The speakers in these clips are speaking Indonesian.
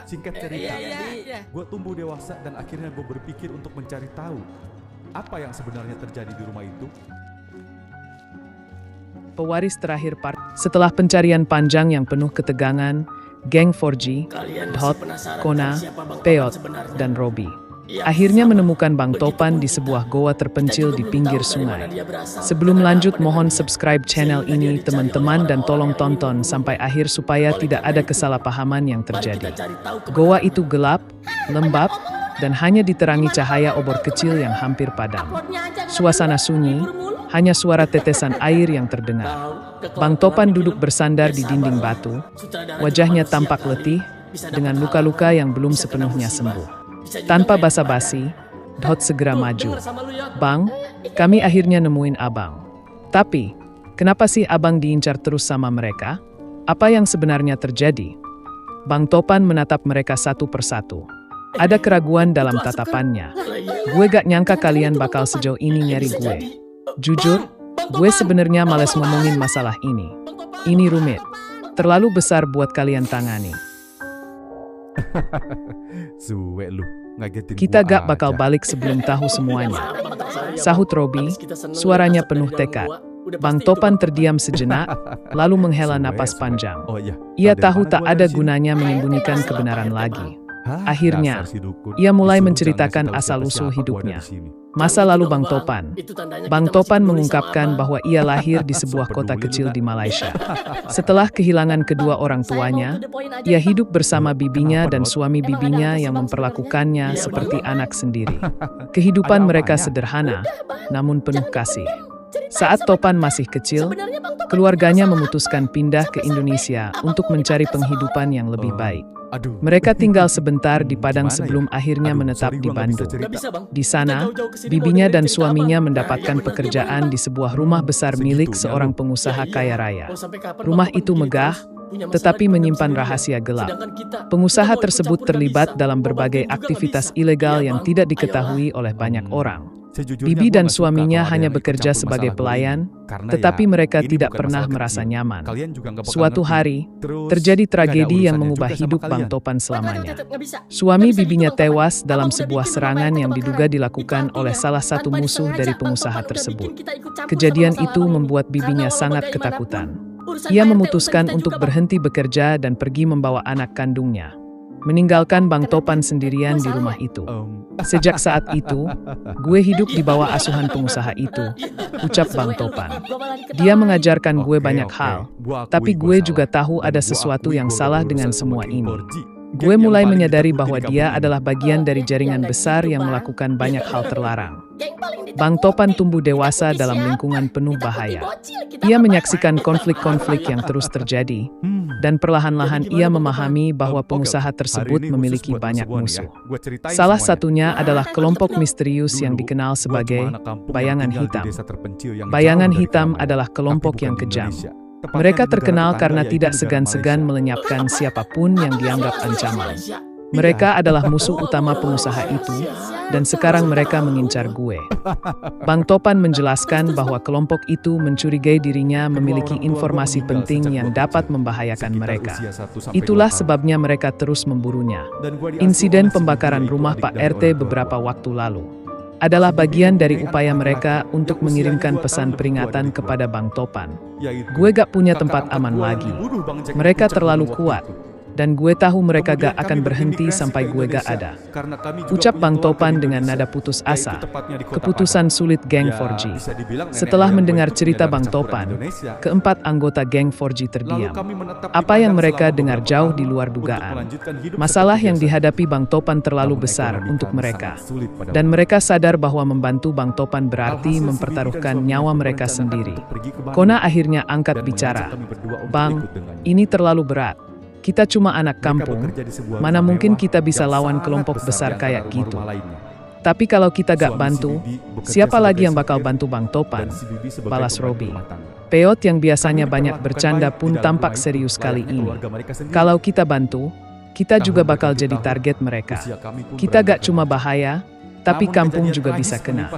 Singkat cerita, gue tumbuh dewasa dan akhirnya gue berpikir untuk mencari tahu apa yang sebenarnya terjadi di rumah itu. Pewaris terakhir part. Setelah pencarian panjang yang penuh ketegangan, geng 4G, Dot, Kona, Peot, dan Robi akhirnya menemukan Bang Topan di sebuah goa terpencil di pinggir sungai. Sebelum lanjut, mohon subscribe channel ini teman-teman dan tolong tonton sampai akhir supaya tidak ada kesalahpahaman yang terjadi. Goa itu gelap, lembab, dan hanya diterangi cahaya obor kecil yang hampir padam. Suasana sunyi, hanya suara tetesan air yang terdengar. Bang Topan duduk bersandar di dinding batu, wajahnya tampak letih, dengan luka-luka yang belum sepenuhnya sembuh. Tanpa basa-basi, Dot segera maju. "Bang, kami akhirnya nemuin abang. Tapi, kenapa sih abang diincar terus sama mereka? Apa yang sebenarnya terjadi?" Bang Topan menatap mereka satu persatu. Ada keraguan dalam tatapannya. "Gue gak nyangka kalian bakal sejauh ini nyari gue. Jujur, gue sebenarnya males ngomongin masalah ini. Ini rumit, terlalu besar buat kalian tangani. Suwe lu, ngagetin Kita gua gak aja. bakal balik sebelum tahu semuanya," sahut Robi, suaranya penuh tekad. Bang Topan terdiam sejenak, lalu menghela napas panjang. Oh iya. Ia Dari tahu mana tak gua ada dari sini? gunanya menyembunyikan kebenaran lagi. Hah, Akhirnya, dasar si dukun. ia mulai Disuruh menceritakan jangan kasih tahu asal-usul siapa-siapa gua hidupnya. dari sini. Masa lalu Bang Topan. Bang Topan mengungkapkan bahwa ia lahir di sebuah kota kecil di Malaysia. Setelah kehilangan kedua orang tuanya, ia hidup bersama bibinya dan suami bibinya yang memperlakukannya seperti anak sendiri. Kehidupan mereka sederhana, namun penuh kasih. Saat Topan masih kecil, keluarganya memutuskan pindah ke Indonesia untuk mencari penghidupan yang lebih baik. Aduh. Mereka tinggal sebentar di Padang Gimana ya? sebelum akhirnya Aduh, menetap sorry, di gua nggak bisa Bandung. cerita. Di sana, bibinya dan suaminya mendapatkan pekerjaan di sebuah rumah besar milik Segitunya seorang lu. pengusaha kaya raya. Rumah itu megah, tetapi menyimpan rahasia gelap. Pengusaha tersebut terlibat dalam berbagai aktivitas ilegal yang tidak diketahui oleh banyak orang. Sejujurnya Bibi gua dan nggak suka suaminya kalau ada hanya yang ikut bekerja campur sebagai masalah gua pelayan, ini. Karena tetapi ya, mereka ini tidak bukan pernah masalah merasa kecil. nyaman. Kalian juga nggak bakal Suatu ngerti. hari, Terus, terjadi nggak ada tragedi yang urusannya mengubah juga sama hidup Bang kalian. Topan selamanya. Suami bibinya tewas dalam sebuah serangan yang diduga dilakukan oleh salah satu musuh dari pengusaha tersebut. Kejadian itu membuat bibinya sangat ketakutan. Ia memutuskan untuk berhenti bekerja dan pergi membawa anak kandungnya, meninggalkan Bang Topan sendirian di rumah itu. Sejak saat itu, gue hidup di bawah asuhan pengusaha itu, ucap Bang Topan. Dia mengajarkan gue banyak hal, tapi gue juga tahu ada sesuatu yang salah dengan semua ini. Gue mulai menyadari bahwa dia adalah bagian dari jaringan besar yang melakukan banyak hal terlarang. Bang Topan tumbuh dewasa dalam lingkungan penuh bahaya. Ia menyaksikan konflik-konflik yang terus terjadi, dan perlahan-lahan ia memahami bahwa pengusaha tersebut memiliki banyak musuh. Salah satunya adalah kelompok misterius yang dikenal sebagai Bayangan Hitam. Bayangan Hitam adalah kelompok yang kejam. Mereka terkenal karena tidak segan-segan melenyapkan siapapun yang dianggap ancaman. Mereka adalah musuh utama pengusaha itu, dan sekarang mereka mengincar gue. Bang Topan menjelaskan bahwa kelompok itu mencurigai dirinya memiliki informasi penting yang dapat membahayakan mereka. Itulah sebabnya mereka terus memburunya. Insiden pembakaran rumah Pak RT beberapa waktu lalu adalah bagian dari upaya mereka untuk mengirimkan pesan peringatan kepada Bang Topan. Gue gak punya tempat aman lagi. Mereka terlalu kuat. Dan gue tahu mereka gak akan berhenti sampai gue gak ada. Ucap Bang Topan dengan nada putus asa. Keputusan sulit geng 4G. Setelah mendengar cerita Bang Topan, keempat anggota geng 4G terdiam. Apa yang mereka dengar jauh di luar dugaan. Masalah yang dihadapi Bang Topan terlalu besar untuk mereka. Dan mereka sadar bahwa membantu Bang Topan berarti mempertaruhkan nyawa mereka sendiri. Kona akhirnya angkat bicara. "Bang, ini terlalu berat. Kita cuma anak kampung, mana mungkin kita bisa lawan kelompok besar kayak gitu. Tapi kalau kita gak bantu, siapa lagi yang bakal bantu Bang Topan?" balas Robi. Peot yang biasanya banyak bercanda pun tampak serius kali ini. "Kalau kita bantu, kita juga bakal jadi target mereka. Kita gak cuma bahaya, tapi kampung juga bisa kena."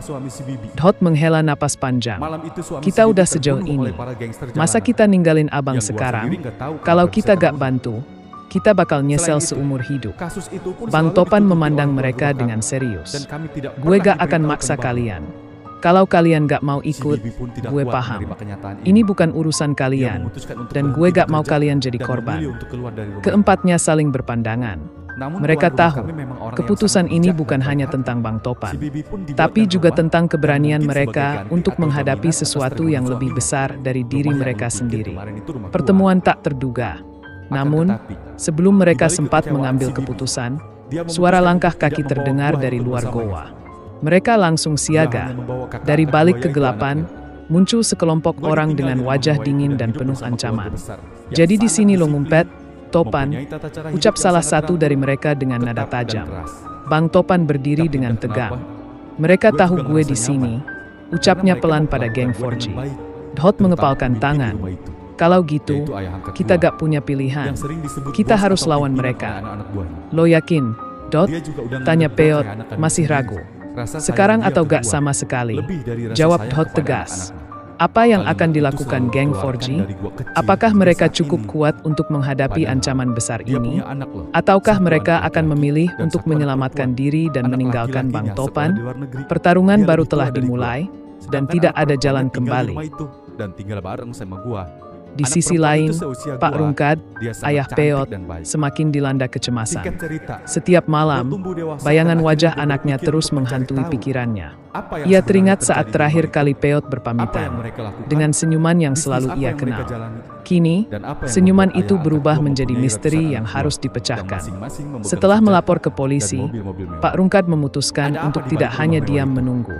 Dot menghela napas panjang. "Kita udah sejauh ini. Masa kita ninggalin abang sekarang? Kalau kita gak bantu, Kita bakal nyesel Selain itu, seumur hidup. kasus itu pun Bang selalu Topan ditutupi memandang orang mereka tua dengan kami. serius. Dan kami tidak Gue pernah gak akan diberitahu maksa kembali. kalian. Kalau kalian gak mau Si ikut, Bibi pun tidak gue kuat paham. menerima kenyataan Ini bukan urusan Dia kalian, memutuskan untuk dan berhenti gue gak mau bekerja kalian jadi dan korban. memilih untuk keluar dari rumah. Keempatnya saling berpandangan. Namun Mereka tuan rumah tahu, kami memang orang yang keputusan sangat ini bijak bukan dan hanya baik tentang hati. Bang Topan, Si Bibi pun dibuatkan tapi juga rumah, tentang dan keberanian mungkin mereka sebagai ganti untuk atau menghadapi jaminan atas sesuatu perbuatan yang lebih suaminya. besar dari diri Rumah yang mereka dipikir sendiri. kemarin itu rumah gua. Pertemuan tak terduga. Akan Namun, tetapi, sebelum mereka di balik sempat kekecewaan mengambil si Bibi, keputusan, dia suara memutuskan langkah untuk kaki tidak membawa terdengar buah dari ikut luar bersamanya. goa. Mereka langsung Dia siaga. hanya membawa kakak Dari anak balik buaya itu kegelapan, anaknya. muncul sekelompok Gua orang ditinggal dengan di rumah wajah buaya dingin itu dan hidup penuh bersama ancaman. keluarga besar yang Jadi di sangat sini lo disiplin, ngumpet, Topan, mempunyai tata cara hidup ucap yang salah sangat satu teratur, dari mereka dengan nada ketat dan tajam. keras. Bang Topan berdiri Tapi dengan entah tegang. kenapa, Mereka gue tahu juga gue ngerasa di sini. nyaman, Ucapnya karena pelan mereka pada geng memperlakukan gue 4G. dengan baik, Dot terutama mengepalkan pemimpin di tangan. rumah itu, Kalau gitu, yaitu ayah angkat kita gua, gak punya pilihan. yang sering disebut Kita bos harus atau lawan pimpinan mereka. oleh anak-anak buahnya. Lo yakin? Dot? Dia juga udah Tanya nganggep gue Peot, kayak anak kandung masih sendiri. ragu. Rasa Sekarang sayang dia atau ke gak gua, sama sekali? lebih dari rasa Jawab sayang Dot kepada tegas. anak-anaknya. Apa yang Kalimat akan itu dilakukan selalu geng dikeluarkan 4G? dari gua kecil Apakah hingga mereka saat cukup ini. kuat untuk menghadapi Padahal, ancaman besar Dia ini? punya anak loh. Ataukah Satu mereka anak akan laki-laki memilih dan untuk satu anak menyelamatkan perempuan. diri dan Anak meninggalkan Bang laki-lakinya sekolah Topan? di luar negeri. Pertarungan Dia baru lebih telah tua dari gua. dimulai, dan Sedangkan tidak anak ada perempuannya jalan tinggal di kembali. rumah itu dan tinggal bareng sama gua. Di Anak sisi perempuan lain, itu seusia Pak gua. Rungkad, Dia sangat ayah cantik Peot, dan baik. semakin dilanda kecemasan. Singkat cerita, Setiap gua malam, tumbuh dewasa bayangan dan wajah akhirnya gua anaknya berpikir terus untuk mencari menghantui tahu pikirannya. apa yang Ia sebenarnya teringat saat terjadi di terakhir rumah kali itu. Peot Apa yang berpamitan, mereka lakukan, dengan senyuman yang bisnis selalu apa ia yang mereka kenal. jalani, Kini, dan apa yang senyuman membuat itu ayah berubah angkat gua menjadi mempunyai misteri ratusan yang anak harus buah, dipecahkan. yang masing-masing memegang Setelah senjata melapor ke dan polisi, mobil-mobil mewah. Pak Rungkad memutuskan Ada apa untuk di tidak balik hanya rumah diam mewah itu? menunggu.